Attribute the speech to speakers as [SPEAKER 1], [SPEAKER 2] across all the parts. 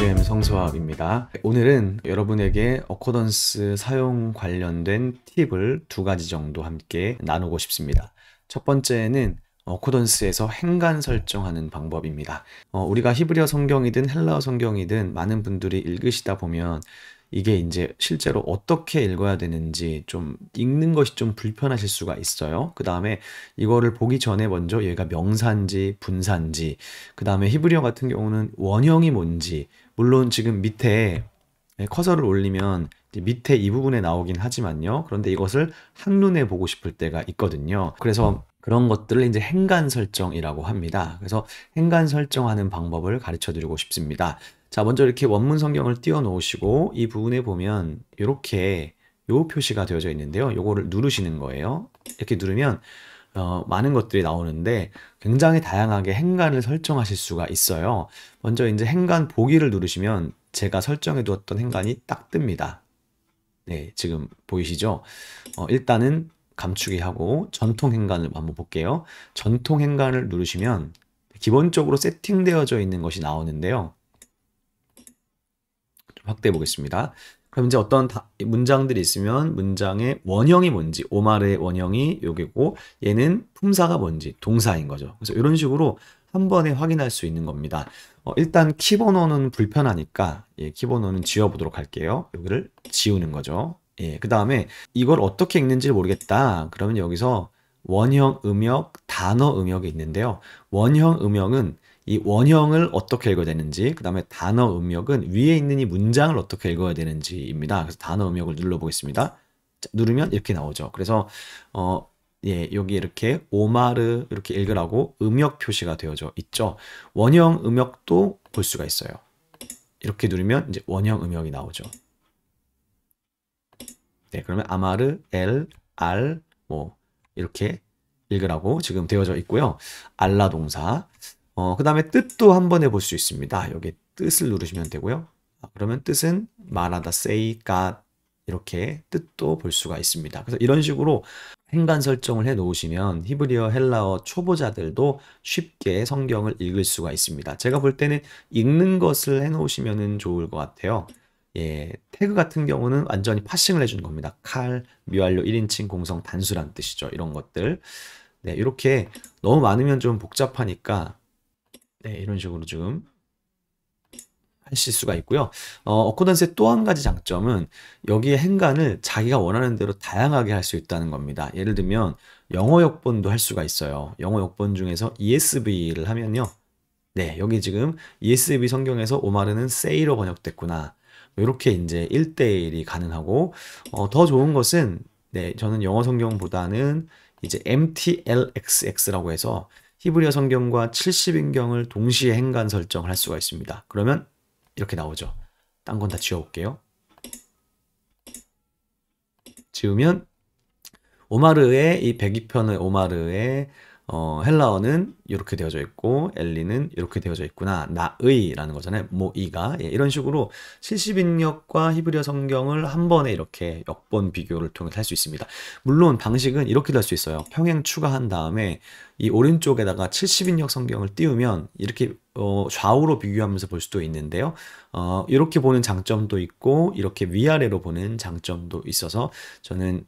[SPEAKER 1] BGM 성수학입니다. 오늘은 여러분에게 어코던스 사용 관련된 팁을 두 가지 정도 함께 나누고 싶습니다. 첫 번째는 어코던스에서 행간 설정하는 방법입니다. 우리가 히브리어 성경이든 헬라어 성경이든 많은 분들이 읽으시다 보면 이게 이제 실제로 어떻게 읽어야 되는지 좀 읽는 것이 좀 불편하실 수가 있어요. 그 다음에 이거를 보기 전에 먼저 얘가 명사인지 분사인지, 그 다음에 히브리어 같은 경우는 원형이 뭔지, 물론 지금 밑에 커서를 올리면 이제 밑에 이 부분에 나오긴 하지만요. 그런데 이것을 한눈에 보고 싶을 때가 있거든요. 그래서 그런 것들을 이제 행간 설정이라고 합니다. 그래서 행간 설정하는 방법을 가르쳐 드리고 싶습니다. 자, 먼저 이렇게 원문 성경을 띄워 놓으시고 이 부분에 보면 이렇게 요 표시가 되어져 있는데요. 요거를 누르시는 거예요. 이렇게 누르면 많은 것들이 나오는데 굉장히 다양하게 행간을 설정하실 수가 있어요. 먼저 이제 행간 보기를 누르시면 제가 설정해 두었던 행간이 딱 뜹니다. 네, 지금 보이시죠? 일단은 감추기 하고 전통 행간을 한번 볼게요. 전통 행간을 누르시면 기본적으로 세팅되어져 있는 것이 나오는데요. 좀 확대해 보겠습니다. 그럼 이제 어떤 문장들이 있으면 문장의 원형이 뭔지, 오마르의 원형이 여기고 얘는 품사가 뭔지, 동사인 거죠. 그래서 이런 식으로 한 번에 확인할 수 있는 겁니다. 일단 키번호는 불편하니까 키번호는 지워보도록 할게요. 여기를 지우는 거죠. 그 다음에 이걸 어떻게 읽는지 모르겠다. 그러면 여기서 원형 음역, 단어 음역이 있는데요. 원형 음역은 이 원형을 어떻게 읽어야 되는지, 그 다음에 단어 음역은 위에 있는 이 문장을 어떻게 읽어야 되는지입니다. 그래서 단어 음역을 눌러보겠습니다. 자, 누르면 이렇게 나오죠. 그래서 여기 이렇게 오마르 이렇게 읽으라고 음역 표시가 되어져 있죠. 원형 음역도 볼 수가 있어요. 이렇게 누르면 이제 원형 음역이 나오죠. 네, 그러면 아마르, 엘, 알, 뭐 이렇게 읽으라고 지금 되어져 있고요. 알라 동사. 그 다음에 뜻도 한 번 해볼 수 있습니다. 여기 뜻을 누르시면 되고요. 그러면 뜻은 말하다, say, God 이렇게 뜻도 볼 수가 있습니다. 그래서 이런 식으로 행간 설정을 해 놓으시면 히브리어, 헬라어 초보자들도 쉽게 성경을 읽을 수가 있습니다. 제가 볼 때는 읽는 것을 해 놓으시면 좋을 것 같아요. 태그 같은 경우는 완전히 파싱을 해주는 겁니다. 칼, 미완료, 1인칭, 공성, 단수란 뜻이죠. 이런 것들. 네, 이렇게 너무 많으면 좀 복잡하니까 이런 식으로 좀 하실 수가 있고요. 어코던스의 또 한 가지 장점은 여기에 행간을 자기가 원하는 대로 다양하게 할 수 있다는 겁니다. 예를 들면 영어 역본도 할 수가 있어요. 영어 역본 중에서 ESV를 하면요. 네, 여기 지금 ESV 성경에서 오마르는 say로 번역됐구나. 이렇게 이제 1대1이 가능하고, 더 좋은 것은, 저는 영어 성경보다는 이제 MTLXX라고 해서 히브리어 성경과 70인경을 동시에 행간 설정을 할 수가 있습니다. 그러면 이렇게 나오죠. 딴 건 다 지워볼게요. 지우면 오마르의 이 102편의 오마르의 헬라어는 이렇게 되어져 있고 엘리는 이렇게 되어져 있구나. 나의라는 거잖아요. 모이가. 이런 식으로 70인역과 히브리어 성경을 한 번에 이렇게 역본 비교를 통해서 할 수 있습니다. 물론 방식은 이렇게도 할 수 있어요. 평행 추가한 다음에 이 오른쪽에다가 70인역 성경을 띄우면 이렇게 좌우로 비교하면서 볼 수도 있는데요. 이렇게 보는 장점도 있고 이렇게 위아래로 보는 장점도 있어서 저는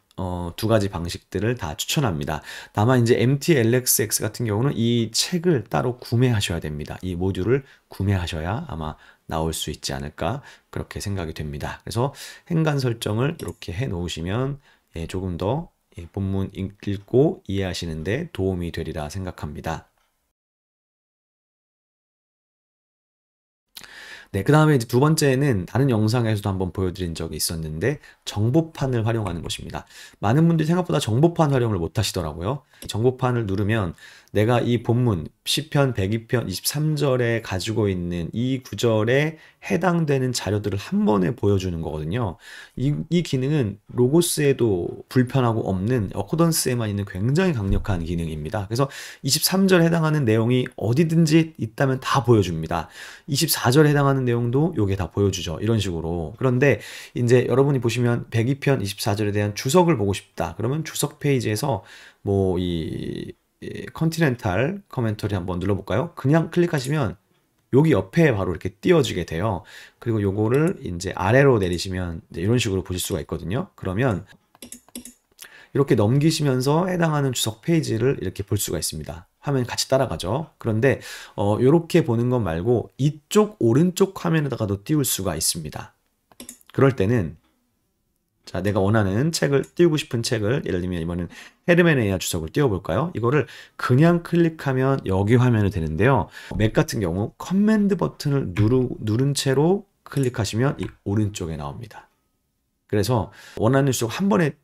[SPEAKER 1] 두 가지 방식들을 다 추천합니다. 다만 이제 MTLXX 같은 경우는 이 책을 따로 구매하셔야 됩니다. 이 모듈을 구매하셔야 아마 나올 수 있지 않을까 그렇게 생각이 됩니다. 그래서 행간 설정을 이렇게 해 놓으시면 조금 더 본문 읽고 이해하시는데 도움이 되리라 생각합니다. 네, 그 다음에 이제 두 번째는 다른 영상에서도 한번 보여드린 적이 있었는데 정보판을 활용하는 것입니다. 많은 분들이 생각보다 정보판 활용을 못 하시더라고요. 정보판을 누르면 내가 이 본문 시편 102편 23절에 가지고 있는 이 구절에 해당되는 자료들을 한 번에 보여주는 거거든요. 이 기능은 로고스에도 불편하고 없는 어코던스에만 있는 굉장히 강력한 기능입니다. 그래서 23절에 해당하는 내용이 어디든지 있다면 다 보여줍니다. 24절에 해당하는 내용도 요게 다 보여주죠. 이런 식으로. 그런데 이제 여러분이 보시면 102편 24절에 대한 주석을 보고 싶다. 그러면 주석 페이지에서 뭐 이 컨티넨탈 커멘터리 한번 눌러볼까요? 그냥 클릭하시면 여기 옆에 바로 이렇게 띄워지게 돼요. 그리고 요거를 이제 아래로 내리시면 이제 이런 식으로 보실 수가 있거든요. 그러면 이렇게 넘기시면서 해당하는 주석 페이지를 이렇게 볼 수가 있습니다. 화면 같이 따라가죠. 그런데 이렇게 보는 것 말고 이쪽 오른쪽 화면에다가도 띄울 수가 있습니다. 그럴 때는 자, 내가 원하는 책을 띄우고 싶은 책을 예를 들면 이번엔 헤르메네이아 주석을 띄워볼까요? 이거를 그냥 클릭하면 여기 화면이 되는데요. 맥 같은 경우 커맨드 버튼을 누른 채로 클릭하시면 이 오른쪽에 나옵니다. 그래서 원하는 주석 한 번에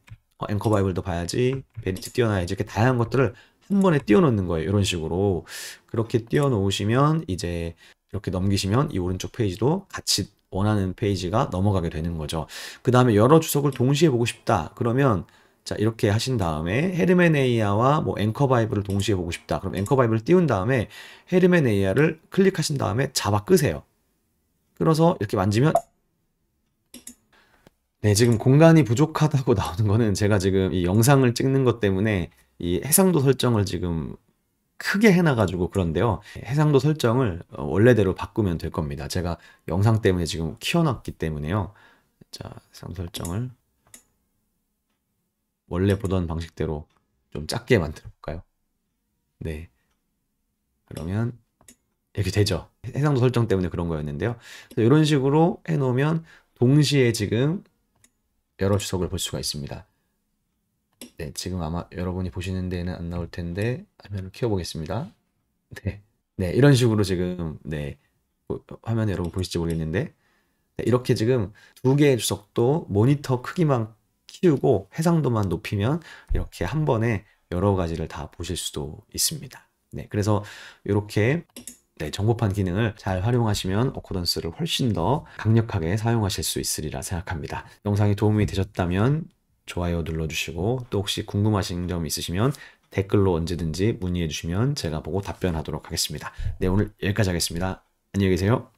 [SPEAKER 1] 앵커 바이블도 봐야지, 베리티 띄워놔야지, 이렇게 다양한 것들을 한 번에 띄워놓는 거예요. 이런 식으로 그렇게 띄워놓으시면 이제 이렇게 넘기시면 이 오른쪽 페이지도 같이 원하는 페이지가 넘어가게 되는 거죠. 그 다음에 여러 주석을 동시에 보고 싶다. 그러면 자, 이렇게 하신 다음에 헤르메네이아와 뭐 앵커 바이블을 동시에 보고 싶다. 그럼 앵커 바이블을 띄운 다음에 헤르메네이아를 클릭하신 다음에 잡아 끄세요. 끌어서 이렇게 만지면 네, 지금 공간이 부족하다고 나오는 거는 제가 지금 이 영상을 찍는 것 때문에 이 해상도 설정을 지금 크게 해놔가지고 그런데요. 해상도 설정을 원래대로 바꾸면 될 겁니다. 제가 영상 때문에 지금 키워놨기 때문에요. 자, 해상도 설정을 원래 보던 방식대로 좀 작게 만들어 볼까요? 네. 그러면 이렇게 되죠. 해상도 설정 때문에 그런 거였는데요. 이런 식으로 해놓으면 동시에 지금 여러 주석을 볼 수가 있습니다. 네, 지금 아마 여러분이 보시는 데는 안 나올 텐데 화면을 키워보겠습니다. 네, 네, 이런 식으로 지금 네, 화면에 여러분 보실지 모르겠는데 네, 이렇게 지금 두 개의 주석도 모니터 크기만 키우고 해상도만 높이면 이렇게 한 번에 여러 가지를 다 보실 수도 있습니다. 네, 그래서 이렇게 네, 정보판 기능을 잘 활용하시면 어코던스를 훨씬 더 강력하게 사용하실 수 있으리라 생각합니다. 영상이 도움이 되셨다면 좋아요 눌러주시고 또 혹시 궁금하신 점 있으시면 댓글로 언제든지 문의해 주시면 제가 보고 답변하도록 하겠습니다. 네, 오늘 여기까지 하겠습니다. 안녕히 계세요.